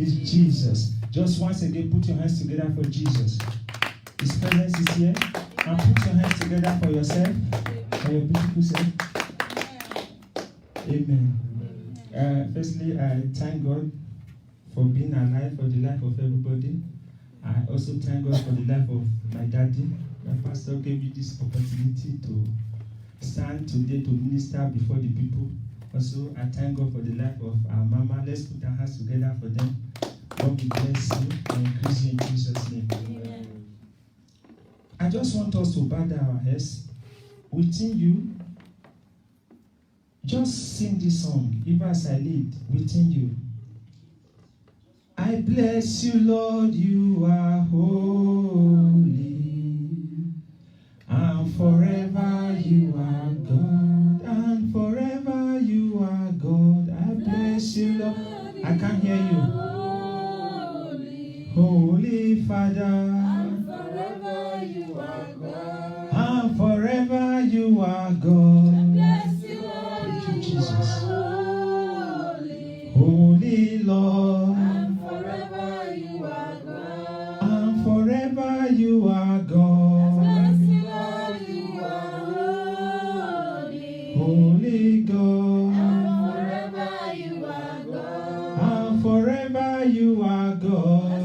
is Jesus. Just once again, put your hands together for Jesus. His presence is here. And put your hands together for yourself, for your beautiful self. Amen. Firstly, I thank God for being alive, for the life of everybody. I also thank God for the life of my daddy. My pastor gave me this opportunity to stand today to minister before the people. Also, I thank God for the life of our mama. Let's put our hands together for them. God will bless you and increase you in Jesus' name. Amen. I just want us to bow down our heads. Within you, just sing this song, even as I lead, within you. I bless you, Lord, you are holy, and forever you are God, and forever you are God. I bless you, Lord. I can't hear you. Holy Father, and forever you are God, and forever you are God. I bless you, Lord. Thank you, Jesus. Holy Lord, and forever you are God, and forever you are God. I bless you, Lord, you are holy. Holy God, and forever you are God, and forever you are God.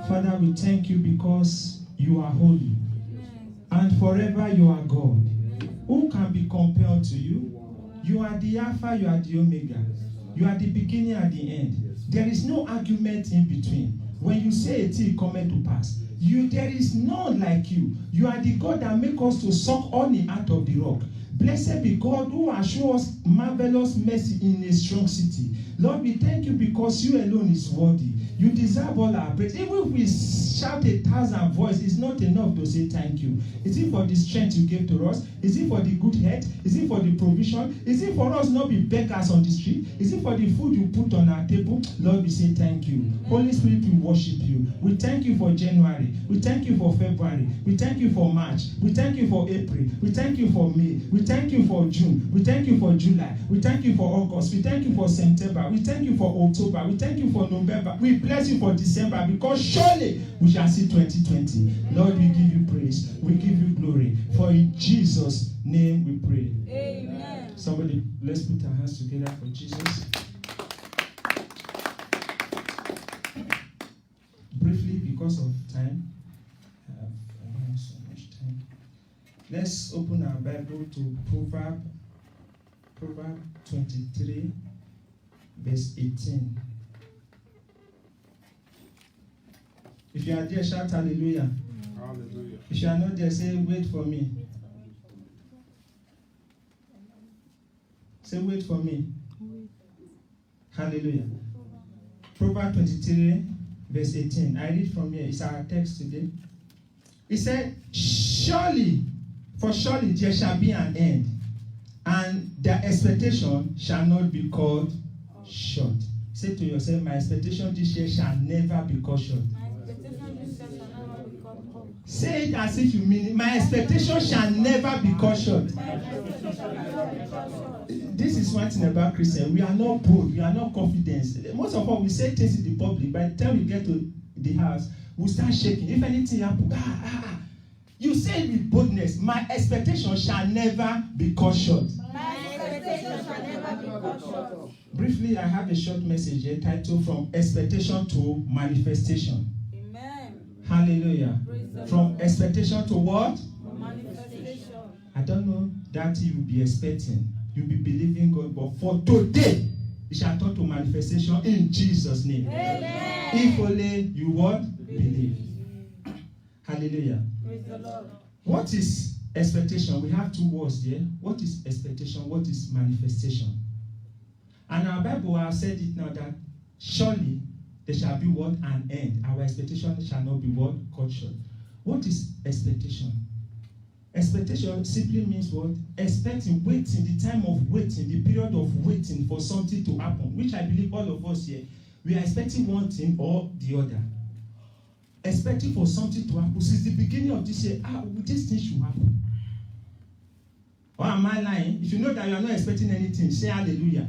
Father, we thank you because you are holy and forever you are God. Who can be compared to you? You are the Alpha, you are the Omega. You are the beginning and the end. There is no argument in between. When you say a thing, come to pass. There is none like you. You are the God that makes us to suck honey out of the rock. Blessed be God who has shown us marvelous mercy in a strong city. Lord, we thank you because you alone is worthy. You deserve all our praise. Even if we shout 1,000 voices, it's not enough to say thank you. Is it for the strength you gave to us? Is it for the good health? Is it for the provision? Is it for us not be beggars on the street? Is it for the food you put on our table? Lord, we say thank you. Holy Spirit, we worship you. We thank you for January. We thank you for February. We thank you for March. We thank you for April. We thank you for May. We thank you for June. We thank you for July. We thank you for August. We thank you for September. We thank you for October. We thank you for November. We bless you for December because surely we shall see 2020. Lord, we give you praise. We give you glory. For in Jesus' name we pray. Amen. Somebody, let's put our hands together for Jesus. Briefly, because of time, I don't have so much time. Let's open our Bible to Proverbs 23, verse 18. If you are there, shout hallelujah. Hallelujah. If you are not there, say, wait for me. Say, wait for me. Hallelujah. Proverbs 23, verse 18. I read from here. It's our text today. It said, surely there shall be an end, and their expectation shall not be cut short. Say to yourself, my expectation this year shall never be cut short. Say it as if you mean it. My expectation shall never be cut short. This is one thing about Christians. We are not bold. We are not confident. Most of us, we say things in the public. By the time we get to the house, we start shaking. If anything happens, you say it with boldness. My expectation shall never be cut short. My expectation shall never be cut short. Briefly, I have a short message here titled From Expectation to Manifestation. Hallelujah. From expectation to what? Manifestation. I don't know that you will be expecting. You'll be believing God. But for today, it shall turn to manifestation in Jesus' name. Amen. If only you what? Believe. Hallelujah. Praise the Lord. What is expectation? We have two words here. What is expectation? What is manifestation? And our Bible has said it now that surely there shall be what? An end. Our expectation shall not be what? Cut short. What is expectation? Expectation simply means what? Expecting, waiting, the time of waiting, the period of waiting for something to happen, which I believe all of us here, we are expecting one thing or the other. Expecting for something to happen. Since the beginning of this year, this thing should happen. am I lying? If you know that you are not expecting anything, say hallelujah.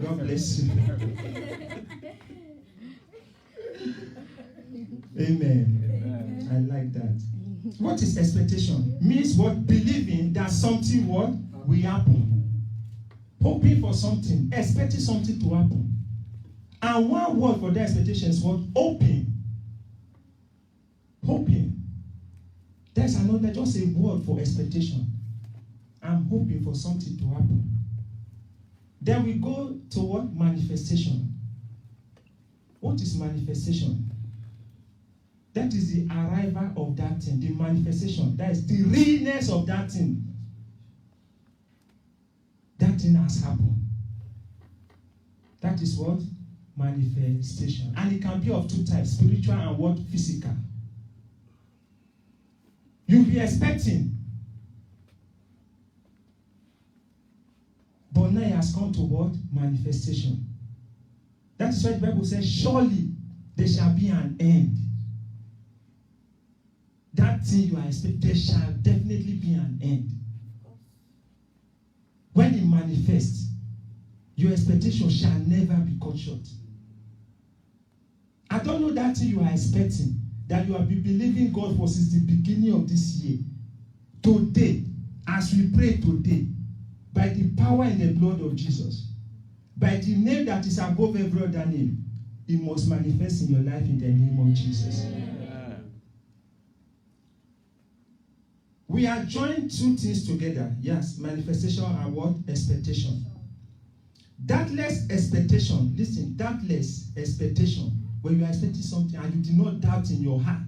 God bless you. Amen. I like that. What is expectation? Means what? Believing that something what will happen. Hoping for something, expecting something to happen. And one word for that expectation is what? Hoping. Hoping. There's another, just a word for expectation. I'm hoping for something to happen. Then we go to what? Manifestation. What is manifestation? That is the arrival of that thing, the manifestation. That is the realness of that thing. That thing has happened. That is what? Manifestation. And it can be of two types, spiritual and what? Physical. You'll be expecting. But now it has come to what? Manifestation. That is why the Bible says, surely there shall be an end. That thing you are expecting, there shall definitely be an end. When it manifests, your expectation shall never be cut short. I don't know that thing you are expecting, that you have been believing God for since the beginning of this year. Today, as we pray today, by the power in the blood of Jesus, by the name that is above every other name, it must manifest in your life in the name of Jesus. We are joining two things together. Yes, manifestation and what? Expectation. Doubtless expectation. Listen, doubtless expectation. When you are expecting something and you do not doubt in your heart.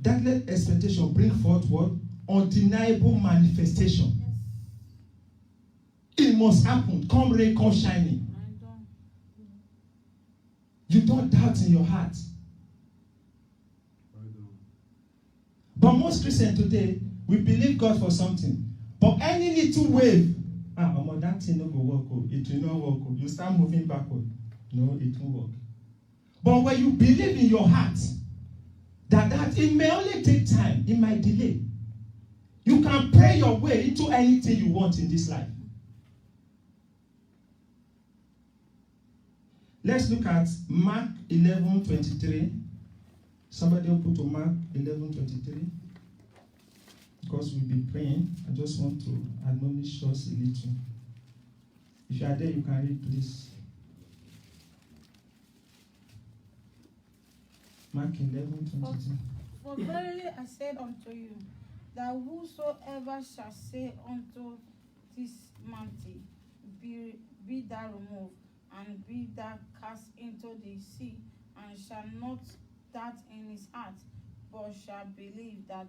Doubtless expectation bring forth what? Undeniable manifestation. It must happen. Come rain, come shining. You don't doubt in your heart. But most Christians today, we believe God for something. But any little wave, that thing no go work. It will not work. You start moving backward. No, it won't work. But when you believe in your heart that it may only take time, it might delay. You can pray your way into anything you want in this life. Let's look at Mark 11:23. Somebody will put to Mark 11:23. Because we'll be praying, I just want to admonish us a little. If you are there, you can read, please. Mark 11:23. For verily I said unto you, that whosoever shall say unto this mountain, be thou removed, and be thou cast into the sea, and shall not doubt in his heart, but shall believe that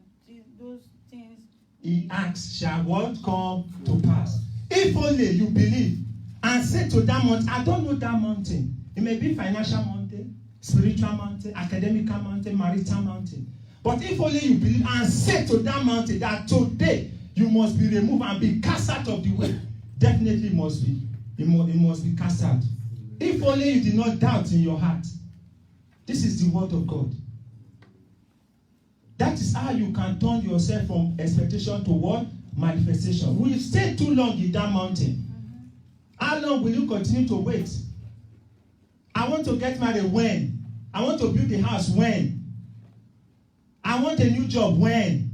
those things he asks shall what? Come to pass. If only you believe and say to that mountain, I don't know that mountain. It may be financial mountain, spiritual mountain, academical mountain, marital mountain. But if only you believe and say to that mountain that today you must be removed and be cast out of the way, definitely it must be. It must be cast out. If only you did not doubt in your heart. This is the word of God. That is how you can turn yourself from expectation to what? Manifestation. Will you stay too long in that mountain? How long will you continue to wait? I want to get married when? I want to build a house when? I want a new job when?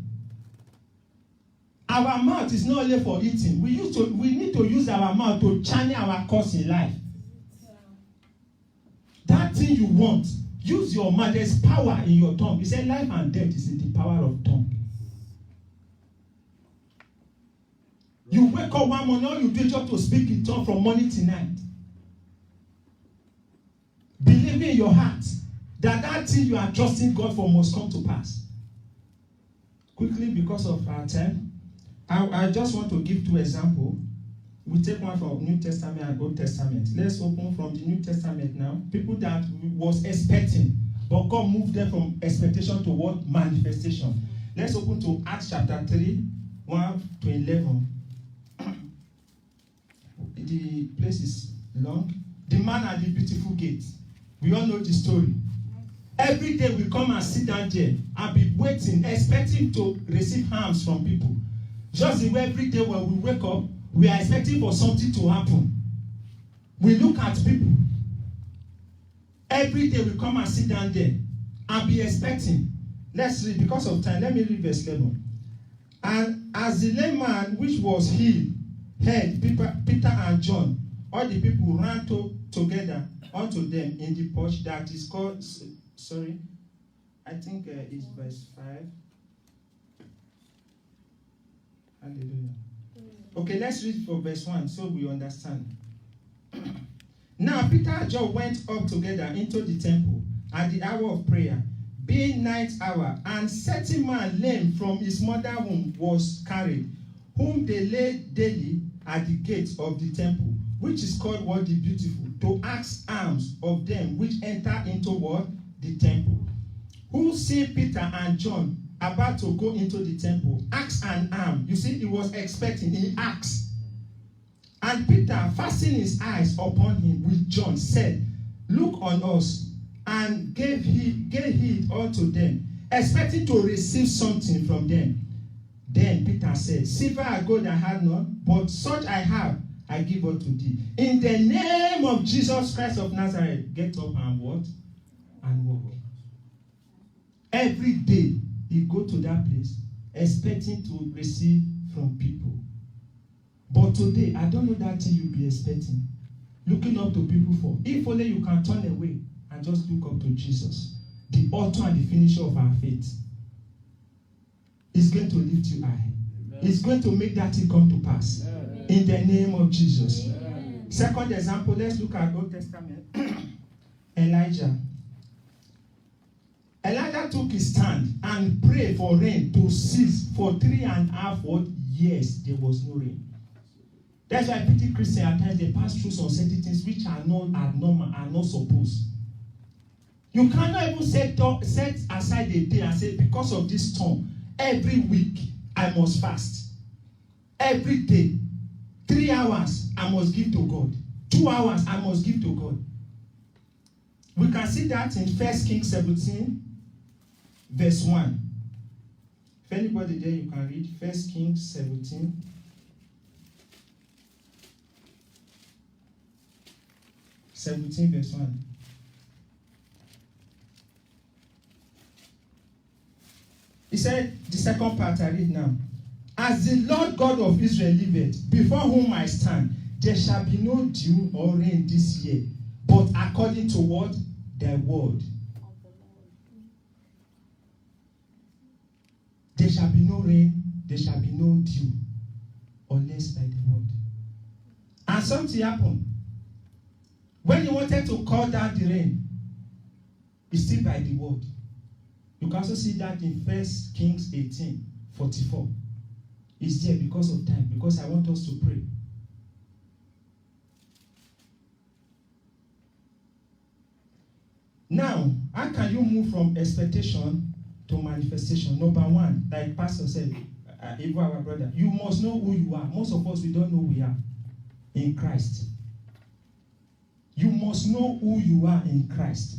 Our mouth is not only for eating. We need to use our mouth to channel our course in life. That thing you want, use your mouth. There's power in your tongue. He said life and death is in the power of tongue. You wake up one morning, all you do is just to speak in tongue from morning to night. Believe in your heart that thing you are trusting God for must come to pass. Quickly, because of our time, I just want to give two examples. We take one from New Testament and Old Testament. Let's open from the New Testament now. People that was expecting, but God moved them from expectation to what? Manifestation. Let's open to Acts chapter 3, 1 to 11. The place is long. The man at the beautiful gate. We all know the story. Every day we come and sit down there and be waiting, expecting to receive alms from people. Just the way every day when we wake up, we are expecting for something to happen. We look at people. Every day we come and sit down there and be expecting. Let's read, because of time, let me read verse 11. And as the lame man which was healed heard Peter and John, all the people ran together unto them in the porch that is called, sorry, I think it's verse 5. Hallelujah. Okay, let's read for verse 1 so we understand. Now Peter and John went up together into the temple at the hour of prayer, being night hour, and certain man lame from his mother womb was carried, whom they laid daily at the gate of the temple, which is called what? The Beautiful, to ask alms of them which enter into what? The temple. Who see Peter and John about to go into the temple, asked an alms. You see, he was expecting, he asked. And Peter, fastening his eyes upon him with John, said, Look on us, and gave heed unto them, expecting to receive something from them. Then Peter said, Silver and gold I have none, but such I have, I give unto thee. In the name of Jesus Christ of Nazareth, get up and what? And walk. Every day, he go to that place, expecting to receive from people. But today, I don't know that thing you'll be expecting. Looking up to people for. If only you can turn away and just look up to Jesus, the author and the finisher of our faith. He's going to lift you high. Amen. He's going to make that thing come to pass. Amen. In the name of Jesus. Amen. Second example, let's look at Old Testament. Elijah. Elijah took his stand and prayed for rain to cease for 3.5 years. There was no rain. That's why pretty Christians at times they pass through some certain things which are not abnormal, are not supposed. You cannot even set aside a day and say, because of this storm, every week I must fast. Every day, 3 hours I must give to God. 2 hours I must give to God. We can see that in 1 Kings 17, verse 1. If anybody there, you can read 1 Kings 17. Verse 1. He said, the second part I read now. As the Lord God of Israel liveth, before whom I stand, there shall be no dew or rain this year, but according to what? Thy word. There shall be no rain, there shall be no dew, unless by the word. And something happened. When he wanted to call down the rain, it's still by the word. You can also see that in 1 Kings 18:44. It's there because of time, because I want us to pray. Now, how can you move from expectation to manifestation? Number one, like Pastor said, even our brother, you must know who you are. Most of us, we don't know who we are in Christ. You must know who you are in Christ.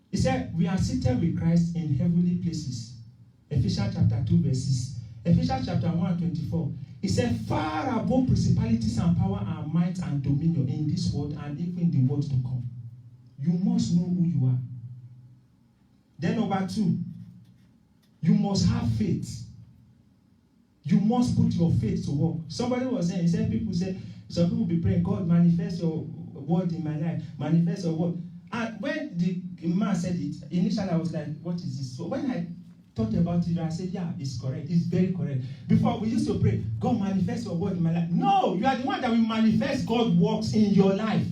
He said, we are seated with Christ in heavenly places. Ephesians chapter 2, verse 6. Ephesians chapter 1, 24. He said, far above principalities and power and might and dominion in this world and even in the world to come. You must know who you are. Then number 2, you must have faith. You must put your faith to work. Somebody was saying, he said, some people be praying, God, manifest your word in my life. Manifest your word. And when the man said it, initially I was like, what is this? So when I thought about it, I said, yeah, it's correct. It's very correct. Before, we used to pray, God, manifest your word in my life. No, you are the one that will manifest God's works in your life.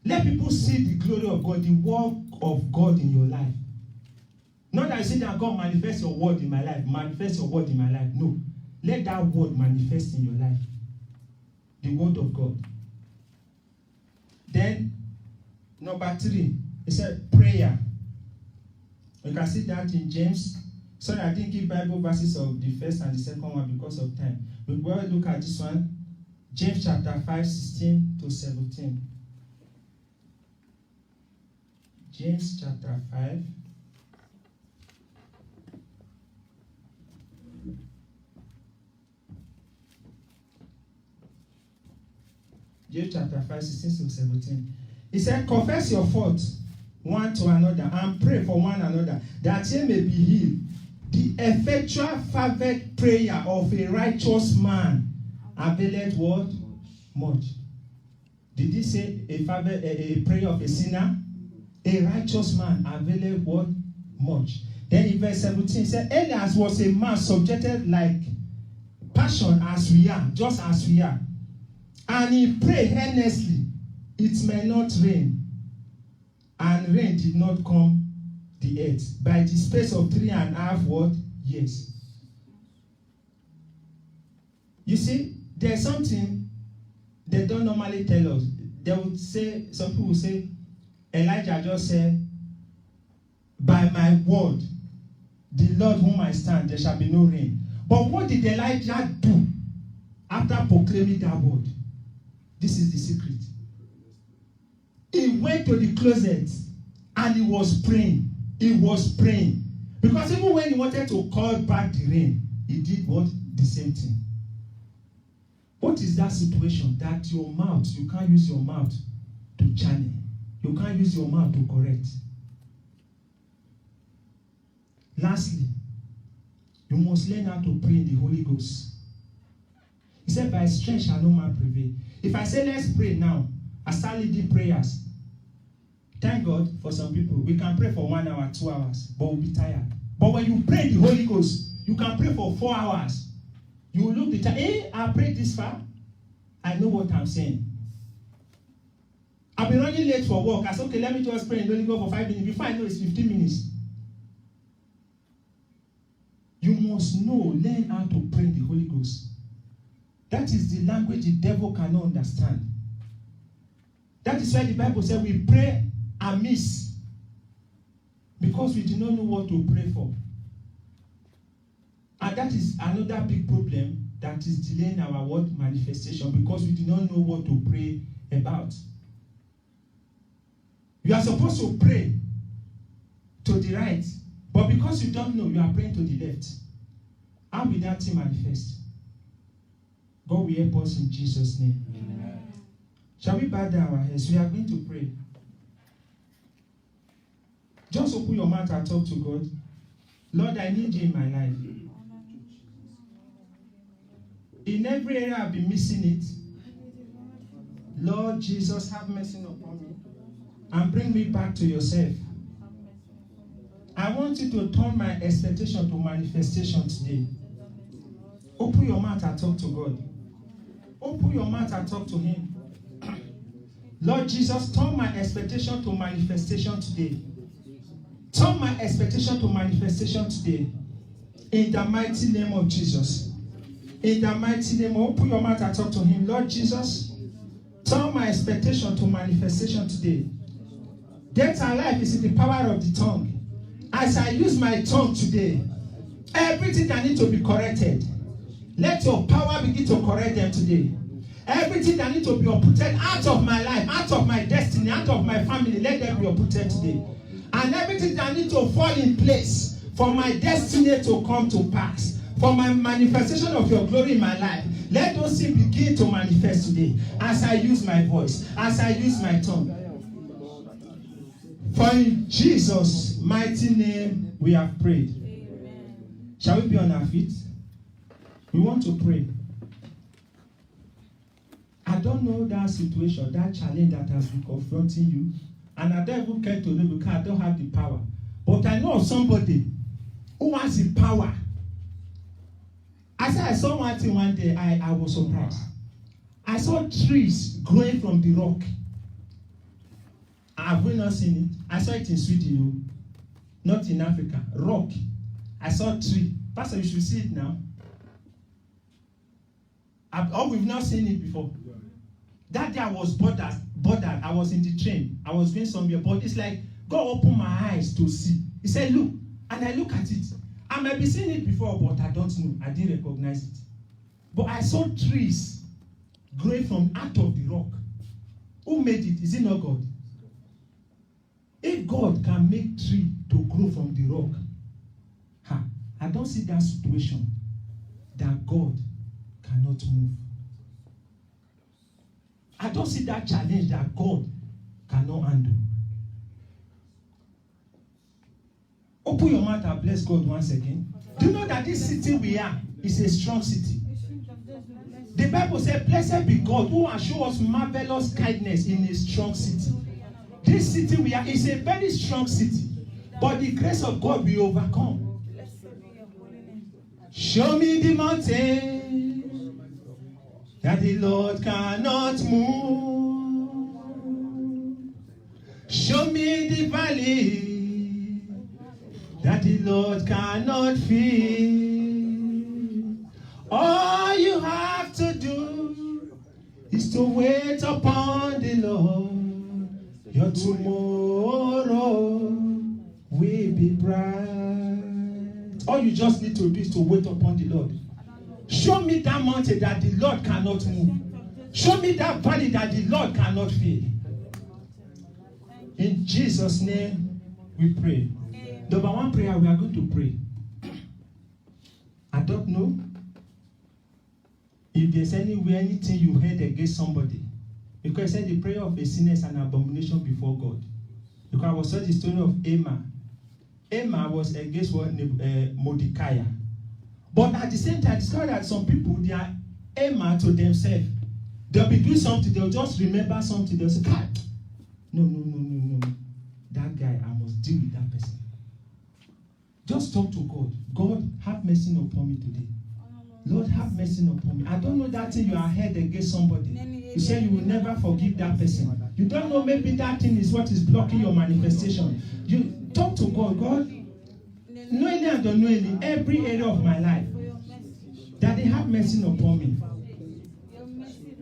Let people see the glory of God, the work of God in your life. Not that you say that God manifest your word in my life, manifest your word in my life. No. Let that word manifest in your life. The word of God. Then, number 3, he said prayer. You can see that in James. Sorry, I didn't give Bible verses of the first and the second one because of time. But we'll look at this one. James chapter 5, 16 to 17. James chapter 5, James chapter 5, 16 to 17. He said, confess your fault one to another and pray for one another that ye may be healed. The effectual fervent prayer of a righteous man availeth what? Much. Did he say a prayer of a sinner? A righteous man availeth what? Much. Then in verse 17, he said, Elias was a man subjected like passion as we are, just as we are. And he prayed earnestly, it may not rain. And rain did not come the earth by the space of 3.5 what? Years. You see, there's something they don't normally tell us. They would say, some people will say, Elijah just said, by my word, the Lord whom I stand, there shall be no rain. But what did Elijah do after proclaiming that word? This is the secret. He went to the closet and he was praying. He was praying. Because even when he wanted to call back the rain, he did what? The same thing. What is that situation? That your mouth, you can't use your mouth to channel. You can't use your mouth to correct. Lastly, you must learn how to pray in the Holy Ghost. He said, by strength shall no man prevail. If I say, let's pray now, I start leading prayers. Thank God for some people. We can pray for 1 hour, 2 hours, but we'll be tired. But when you pray the Holy Ghost, you can pray for 4 hours. You will look the time. Hey, I prayed this far. I know what I'm saying. I've been running late for work. I said, okay, let me just pray and only go for 5 minutes. Before I know it's 15 minutes. You must know, learn how to pray in the Holy Ghost. That is the language the devil cannot understand. That is why the Bible said we pray amiss. Because we do not know what to pray for. And that is another big problem that is delaying our word manifestation, because we do not know what to pray about. You are supposed to pray to the right, but because you don't know, you are praying to the left. How will that thing manifest? God will help us in Jesus' name. Amen. Shall we bow down our heads? We are going to pray. Just open your mouth and talk to God. Lord, I need you in my life. In every area I've been missing it. Lord Jesus, have mercy upon me and bring me back to yourself. I want you to turn my expectation to manifestation today. Open your mouth and talk to God. Open your mouth and talk to him. Lord Jesus, turn my expectation to manifestation today. Turn my expectation to manifestation today. In the mighty name of Jesus. In the mighty name, open your mouth and talk to him. Lord Jesus, turn my expectation to manifestation today. Death and life is in the power of the tongue. As I use my tongue today, everything that needs to be corrected, let your power begin to correct them today. Everything that needs to be uprooted out of my life, out of my destiny, out of my family, let them be uprooted today. And everything that needs to fall in place for my destiny to come to pass, for my manifestation of your glory in my life, let those things begin to manifest today as I use my voice, as I use my tongue. For in Jesus' mighty name we have prayed. Amen. Shall we be on our feet? We want to pray. I don't know that situation, that challenge that has been confronting you, and I don't even care to know because I don't have the power. But I know of somebody who has the power. I said I saw one thing one day, I was surprised. I saw trees growing from the rock. Have we not seen it? I saw it in Sweden, not in Africa. Rock. I saw a tree. Pastor, you should see it now. We've not seen it before. That day I was bothered. I was in the train. I was going somewhere. But it's like God opened my eyes to see. He said, look. And I look at it. I might be seeing it before, but I don't know. I didn't recognize it. But I saw trees growing from out of the rock. Who made it? Is it not God? If God can make tree to grow from the rock, I don't see that situation that God cannot move. I don't see that challenge that God cannot handle. Open your mouth and bless God once again. Do you know that this city we are is a strong city? The Bible says, blessed be God who has shown us marvelous kindness in a strong city. This city we are is a very strong city. But the grace of God will overcome. Show me the mountain that the Lord cannot move. Show me the valley that the Lord cannot fill. All you have to do is to wait upon the Lord. Your tomorrow will be bright. All you just need to do is to wait upon the Lord. Show me that mountain that the Lord cannot move. Show me that valley that the Lord cannot fill. In Jesus' name we pray. Number one prayer we are going to pray. I don't know if there's anything you heard against somebody. Because I said the prayer of a sinner is an abomination before God. Because I was studying the story of Emma. Emma was against Mordecai. But at the same time, I discovered that some people, they are Emma to themselves. They'll be doing something, they'll just remember something, they'll say, God, no. That guy, I must deal with that person. Just talk to God. God, have mercy upon me today. Lord, have mercy upon me. I don't know that thing you are heard against somebody. You say you will never forgive that person. You don't know, maybe that thing is what is blocking your manifestation. You talk to God. God, knowingly and unknowingly, every area of my life, that they have mercy upon me.